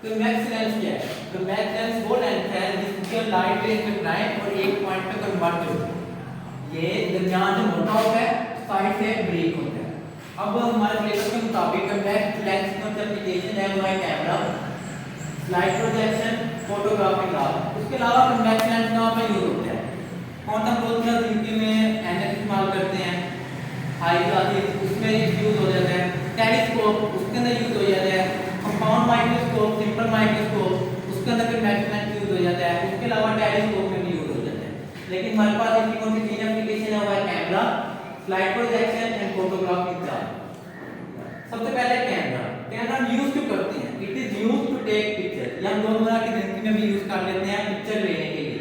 Convex lens क्या है? Convex lens वो लेंस है जिसके लाइट रेज टकराएं और एक पॉइंट पे कन्वर्ट हो जाए। ये दरमियान जो मोटा होता है, साइड से ब्रेक होता है। अब हमारे सिलेबस के मुताबिक कन्वेक्स लेंस की जो एप्लीकेशन है वो है camera, light projection, photography class. उसके अलावा कन्वेक्स लेंस कहाँ पे यूज होता है? कौन सा रोजमर्रा जिंदगी में एनएस इस्तेमाल करते हैं, हाई क्लासेस उसमें यूज हो जाता है, टेलीस्कोप उसके अंदर यूज हो जाता है, कंपाउंड माइक्रोस्कोप, सिंपल माइक्रोस्कोप उसके अंदर कन्वेक्स लेंस यूज हो जाता है। उसके अलावा टेलीस्कोप में भी यूज हो जाता है। लेकिन हमारे पास इसकी कौन सी तीन एप्लीकेशन है? वो है camera, light projection and photography class. सबसे पहले कैमरा। कैमरा यूज क्यों करते हैं? It is use to take picture. ये हम रोजमर्रा की जिंदगी में भी यूज कर लेते हैं पिक्चर लेने के लिए।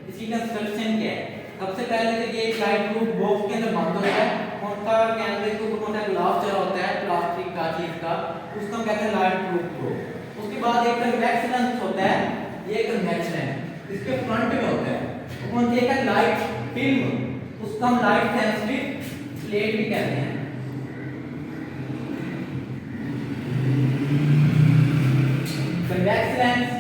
इसकी कंस्ट्रक्शन क्या है? सबसे पहले तो ये एक लाइट प्रूफ बॉक्स के अंदर बंद होता है। कौन सा कैमरे के ऊपर कौन सा ग्लास चढ़ा होता है प्लास्टिक का चीज का, उसको हम कहते हैं लाइट प्रूफ बॉक्स। उसके बाद एक कन्वेक्स लेंस होता है, ये कन्वेक्स लेंस इसके फ्रंट में होता है। तो कौन सी है? लाइट फिल्म, उसको हम लाइट सेंसिटिव प्लेट भी कहते हैं। कन्वेक्स लेंस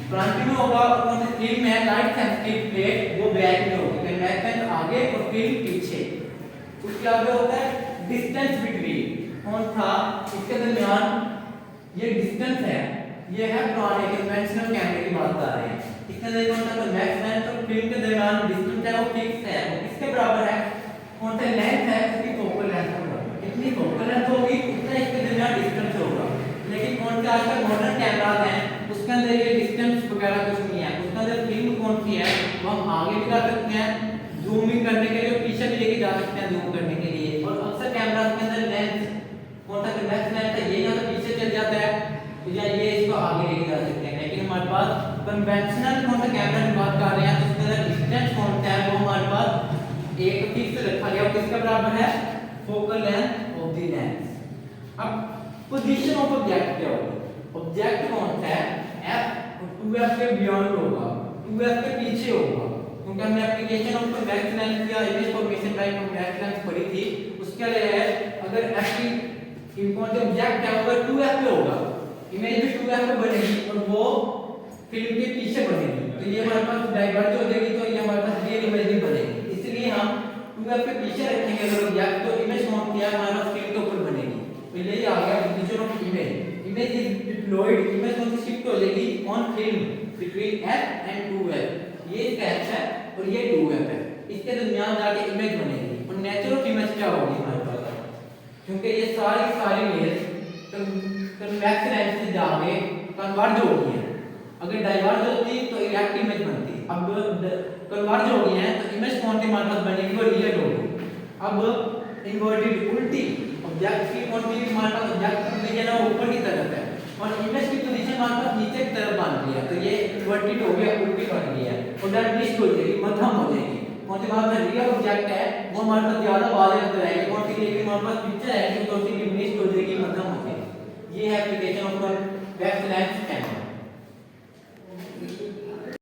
फ्रंट में होगा और कौन सी फिल्म है? लाइट सेंसिटिव प्लेट, वो बैक में होगी। कन्वेक्स लेंस आगे और फिल्म पीछे। उसके आगे होता है डिस्टेंस बिटवीन। कौन था? इसके दरमियान ये डिस्टेंस है, ये है पुराने कन्वेंशनल कैमरे की बात कर रहे हैं। इसके अंदर कौन सा? कन्वेक्स लेंस और फिल्म के दरमियान डिस्टेंस है वो फिक्स है, वो किसके बराबर है? कौन सा लेंथ है? उसकी फोकल लेंथ के बराबर। कितनी फोकल लेंथ होगी उतना इसके दरमियान डिस्टेंस होगा। लेकिन कौन सा आजकल मॉडर्न कैमरास हैं उसके अंदर ये डिस्टेंस वगैरह कुछ नहीं है। उसके अंदर फिल्म कौन सी है वो हम आगे भी कर सकते हैं जूमिंग करने के लिए, पीछे भी लेके जा सकते हैं जूम करने के लिए। और अक्सर कैमरास के अंदर लेंस कौन सा? कन्वेक्स लेंस है, ये या तो पीछे चल जाता है या ये इसको आगे लेके जा सकते हैं। लेकिन हमारे पास कन्वेंशनल कौन सा कैमरा की बात कर रहे हैं तो उसके अंदर डिस्टेंस कौन सा है? वो हमारे पास एक फिक्स रखा गया, किसके बराबर है? Focal length of the lens. अब पोजीशन ऑफ ऑब्जेक्ट क्या होगी? ऑब्जेक्ट कौन सा है? f 2f के बियॉन्ड होगा, 2f के पीछे होगा। क्योंकि हमने एप्लीकेशन ऑफ कन्वेक्स लेंस या image formation by convex lens पढ़ी थी। उसके लिए अगर f की इंपॉर्टेंट ऑब्जेक्ट है अगर 2f पे होगा, इमेज भी 2f पे बनेगी और वो फिल्म के पीछे बनेगी, तो ये हमारे पास डाइवर्ज हो जाएगी, तो ये हमारे पास रियल इमेज नहीं बनेगी। इसलिए हम 2f के पीछे रखेंगे अगर ऑब्जेक्ट, तो इमेज कौन सी है? हमारे पास फिल्म के ऊपर बनेगी। तो ये आ गया position of image. Image is deployed, image कौन सी शिफ्ट हो जाएगी? On film between f and 2f। ये f है और ये 2f है, इसके दरमियान जाके इमेज बनेगी। और नेचर ऑफ इमेज क्या होगी हमारे पास? क्योंकि ये सारी इमेज कन्वेक्स लेंस से जाके कन्वर्ज हो गई है। अगर डाइवर्ज होती तो इरेक्ट इमेज बनती। अब कन्वर्ज हो गई है तो इमेज कौन सी हमारे पास बनेगी? वो रियल होगी। अब इन्वर्टेड उल्टी ऑब्जेक्ट की कौन सी हमारे पास ऑब्जेक्ट की पोजीशन है ऊपर की तरफ है और इमेज की पोजीशन हमारे पास नीचे की तरफ बन गई है, तो ये इन्वर्टेड हो गया, उल्टी बन गई है और डेट मिस्ट हो जाएगी, मध्यम हो जाएगी। कौन सी बात में रियल ऑब्जेक्ट है वो हमारे पास ज्यादा वाज़ेह नजर आएगी, कौन सी लेकिन हमारे पास पिक्चर है तो कौन सी मिस्ट हो जाएगी, मध्यम हो जाएगी। ये है application of convex lens camera.